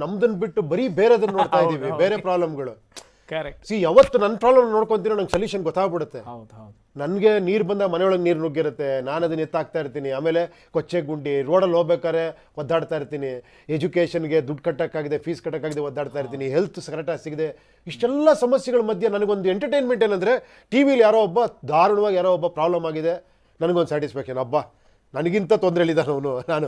ನಮ್ದನ್ ಬಿಟ್ಟು ಬರೀ ಬೇರೆದನ್ನ ನೋಡ್ತಾ ಇದೀವಿ, ಬೇರೆ ಪ್ರಾಬ್ಲಮ್ಗಳು. ಕರೆಕ್ಟ್. ಯಾವತ್ತು ನನ್ನ ಪ್ರಾಬ್ಲಮ್ ನೋಡ್ಕೊಂತೀನೋ ನಂಗೆ ಸೊಲ್ಯೂಷನ್ ಗೊತ್ತಾಗ್ಬಿಡುತ್ತೆ. ಹೌದು. ನನಗೆ ನೀರು ಬಂದ ಮನೆಯೊಳಗೆ ನೀರು ನುಗ್ಗಿರುತ್ತೆ, ನಾನು ಅದನ್ನ ಎತ್ತಾಕ್ತಾ ಇರ್ತೀನಿ. ಆಮೇಲೆ ಕೊಚ್ಚೆ ಗುಂಡಿ ರೋಡಲ್ಲಿ ಹೋಗ್ಬೇಕಾದ್ರೆ ಒದ್ದಾಡ್ತಾ ಇರ್ತೀನಿ. ಎಜುಕೇಷನ್ಗೆ ದುಡ್ಡು ಕಟ್ಟಕ್ಕಾಗಿದೆ, ಫೀಸ್ ಕಟ್ಟಕ್ಕಾಗಿದೆ ಒದ್ದಾಡ್ತಾ ಇರ್ತೀನಿ. ಹೆಲ್ತ್ ಕರೆಕ್ಟಾಗಿ ಸಿಗದೆ, ಇಷ್ಟೆಲ್ಲ ಸಮಸ್ಯೆಗಳ ಮಧ್ಯೆ ನನಗೊಂದು ಎಂಟರ್ಟೈನ್ಮೆಂಟ್ ಏನಂದರೆ ಟಿ ವಿಲಿ ಯಾರೋ ಒಬ್ಬ ದಾರುಣವಾಗಿ ಯಾರೋ ಒಬ್ಬ ಪ್ರಾಬ್ಲಮ್ ಆಗಿದೆ, ನನಗೊಂದು ಸ್ಯಾಟಿಸ್ಫ್ಯಾಕ್ಷನ್. ಹಬ್ಬ ನನಗಿಂತ ತೊಂದರೆಲಿದ್ದಾನೆ ಅವನು, ನಾನು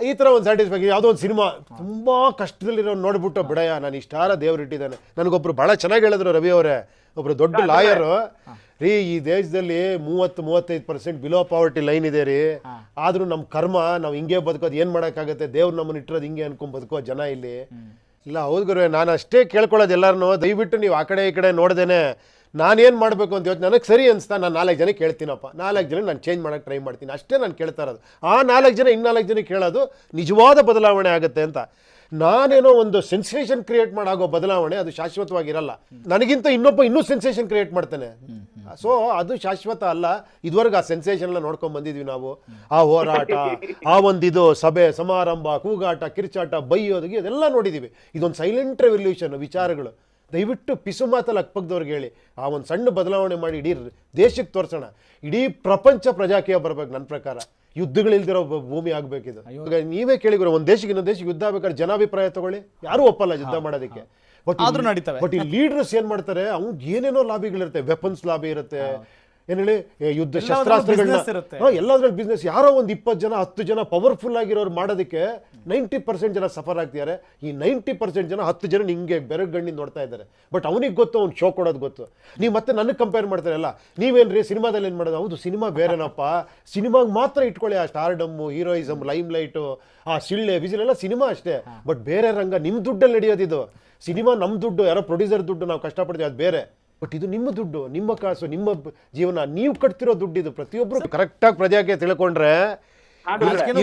ಈ ಥರ ಒಂದು ಸ್ಯಾಟಿಸ್ಫ್ಯಾಕ್ಷನ್. ಯಾವುದೋ ಒಂದು ಸಿನಿಮಾ ತುಂಬ ಕಷ್ಟದಲ್ಲಿರೋ ನೋಡ್ಬಿಟ್ಟು ಬಿಡಯ್ಯ ನಾನು ಇಷ್ಟಾರ ದೇವ್ರು ಇಟ್ಟಿದ್ದಾನೆ. ನನಗೊಬ್ರು ಭಾಳ ಚೆನ್ನಾಗಿ ಹೇಳಿದ್ರು ರವಿ ಅವರೇ, ಒಬ್ರು ದೊಡ್ಡ ಲಾಯರು, ರೀ ಈ ದೇಶದಲ್ಲಿ 30-35% ಬಿಲೋ ಪಾವರ್ಟಿ ಲೈನ್ ಇದೆ ರೀ, ಆದ್ರೂ ನಮ್ಮ ಕರ್ಮ ನಾವು ಹಿಂಗೆ ಬದುಕೋದು, ಏನು ಮಾಡೋಕ್ಕಾಗತ್ತೆ, ದೇವ್ರು ನಮ್ಮನ್ನು ಇಟ್ಟಿರೋದು ಹಿಂಗೆ ಅನ್ಕೊಂಡ್ ಬದುಕೋ ಜನ ಇಲ್ಲಿ. ಇಲ್ಲ ಹೌದು ಗುರುವೆ, ನಾನು ಅಷ್ಟೇ ಕೇಳ್ಕೊಳ್ಳೋದು ಎಲ್ಲರನ್ನೂ, ದಯವಿಟ್ಟು ನೀವು ಆ ಕಡೆ ಈ ಕಡೆ ನೋಡ್ದೇನೆ ನಾನೇನು ಮಾಡಬೇಕು ಅಂತ ಯೋಚನೆ ನನಗೆ ಸರಿ ಅನಿಸ್ತಾ ನಾನು 4 ಜನಕ್ಕೆ ಕೇಳ್ತೀನಪ್ಪ, 4 ಜನ ನಾನು ಚೇಂಜ್ ಮಾಡೋಕ್ಕೆ ಟ್ರೈ ಮಾಡ್ತೀನಿ, ಅಷ್ಟೇ ನಾನು ಕೇಳ್ತಾ ಇರೋದು. ಆ 4 ಜನ 4 ಜನಕ್ಕೆ ಕೇಳೋದು ನಿಜವಾದ ಬದಲಾವಣೆ ಆಗುತ್ತೆ ಅಂತ. ನಾನೇನೋ ಒಂದು ಸೆನ್ಸೇಷನ್ ಕ್ರಿಯೇಟ್ ಮಾಡಾಗೋ ಬದಲಾವಣೆ ಅದು ಶಾಶ್ವತವಾಗಿರಲ್ಲ. ನನಗಿಂತ ಇನ್ನೂ ಸೆನ್ಸೇಷನ್ ಕ್ರಿಯೇಟ್ ಮಾಡ್ತಾನೆ. ಸೊ ಅದು ಶಾಶ್ವತ ಅಲ್ಲ. ಇದುವರೆಗೆ ಆ ಸೆನ್ಸೇಷನ್ ಎಲ್ಲ ನೋಡ್ಕೊಂಡ್ ಬಂದಿದ್ವಿ ನಾವು. ಆ ಹೋರಾಟ, ಆ ಒಂದಿದು ಸಭೆ ಸಮಾರಂಭ, ಕೂಗಾಟ, ಕಿರ್ಚಾಟ, ಬೈಯೋದಿಗೆ ಅದೆಲ್ಲ ನೋಡಿದ್ದೀವಿ. ಇದೊಂದು ಸೈಲೆಂಟ್ ರೆವಲ್ಯೂಷನ್ ವಿಚಾರಗಳು. ದಯವಿಟ್ಟು ಪಿಸು ಮಾತಲ್ಲಿ ಅಕ್ಕಪಕ್ಕದವ್ರಿಗೆ ಹೇಳಿ ಆ ಒಂದು ಸಣ್ಣ ಬದಲಾವಣೆ ಮಾಡಿ ಇಡೀ ದೇಶಕ್ಕೆ ತೋರಿಸೋಣ. ಇಡೀ ಪ್ರಪಂಚ ಪ್ರಜಾಕೀಯ ಬರ್ಬೇಕು. ನನ್ನ ಪ್ರಕಾರ ಯುದ್ಧಗಳಿಲ್ದಿರೋ ಭೂಮಿ ಆಗ್ಬೇಕಿದು. ಈಗ ನೀವೇ ಕೇಳಿದ್ರು, ಒಂದು ದೇಶಕ್ಕೆ ಇನ್ನೊಂದು ದೇಶಕ್ಕೆ ಯುದ್ಧ ಆಗ್ಬೇಕಾದ್ರೆ ಜನಾಭಿಪ್ರಾಯ ತಗೊಳ್ಳಿ, ಯಾರೂ ಒಪ್ಪಲ್ಲ ಯುದ್ಧ ಮಾಡೋದಕ್ಕೆ. ಬಟ್ ಈ ಲೀಡರ್ಸ್ ಏನ್ ಮಾಡ್ತಾರೆ, ಅವ್ನಿಗೆ ಏನೇನೋ ಲಾಬಿಗಳಿರುತ್ತೆ, ವೆಪನ್ಸ್ ಲಾಬಿ ಇರುತ್ತೆ, ಏನ್ ಹೇಳಿ ಯುದ್ಧ ಶಸ್ತ್ರಾಸ್ತ್ರಗಳನ್ನ ಎಲ್ಲದ್ರಲ್ಲಿ ಬಿಸ್ನೆಸ್. ಯಾರೋ ಒಂದು 20 ಜನ 10 ಜನ ಪವರ್ಫುಲ್ ಆಗಿರೋರು ಮಾಡೋದಕ್ಕೆ 90% ಜನ ಸಫರ್ ಆಗ್ತಿದ್ದಾರೆ. ಈ 90% ಜನ 10 ಜನ ಹಿಂಗೆ ಬೆರಗಣ್ಣಿಂದ ನೋಡ್ತಾ ಇದ್ದಾರೆ. ಬಟ್ ಅವನಿಗೆ ಗೊತ್ತು, ಅವ್ನು ಶೋ ಕೊಡೋದು ಗೊತ್ತು. ನೀವು ಮತ್ತೆ ನನಗೆ ಕಂಪೇರ್ ಮಾಡ್ತಾರಲ್ಲ, ನೀವೇನ್ರಿ ಸಿನಿಮಾದಲ್ಲಿ ಏನು ಮಾಡೋದು? ಹೌದು, ಸಿನಿಮಾ ಬೇರೆನಪ್ಪ. ಸಿನಿಮಾಗೆ ಮಾತ್ರ ಇಟ್ಕೊಳ್ಳಿ ಆ ಸ್ಟಾರ್ಡಮ್ಮು, ಹೀರೋಯಿಸಮ್, ಲೈಮ್ ಲೈಟು, ಆ ಸಿಳ್ಳೆ ವಿಜಿಲ್ ಎಲ್ಲ ಸಿನಿಮಾ ಅಷ್ಟೇ. ಬಟ್ ಬೇರೆ ರಂಗ ನಿಮ್ಮ ದುಡ್ಡಲ್ಲಿ ನಡೆಯೋದಿದು. ಸಿನಿಮಾ ನಮ್ಮ ದುಡ್ಡು, ಯಾರೋ ಪ್ರೊಡ್ಯೂಸರ್ ದುಡ್ಡು ನಾವು ಕಷ್ಟಪಡ್ತೀವಿ, ಅದು ಬೇರೆ. ಬಟ್ ಇದು ನಿಮ್ಮ ದುಡ್ಡು, ನಿಮ್ಮ ಕಾಸು, ನಿಮ್ಮ ಜೀವನ, ನೀವು ಕಟ್ತಿರೋ ದುಡ್ಡು ಇದು. ಪ್ರತಿಯೊಬ್ಬರು ಕರೆಕ್ಟಾಗಿ ಪ್ರಜಾಕ್ಕೆ ತಿಳ್ಕೊಂಡ್ರೆ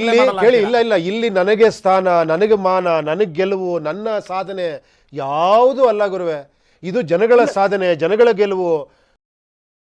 ಇಲ್ಲಿ ಕೇಳಿ, ಇಲ್ಲ ಇಲ್ಲಿ ನನಗೆ ಸ್ಥಾನ, ನನಗೆ ಮಾನ, ನನಗೆ ಗೆಲುವು, ನನ್ನ ಸಾಧನೆ ಯಾವುದೂ ಅಲ್ಲ ಗುರುವೆ. ಇದು ಜನಗಳ ಸಾಧನೆ, ಜನಗಳ ಗೆಲುವು.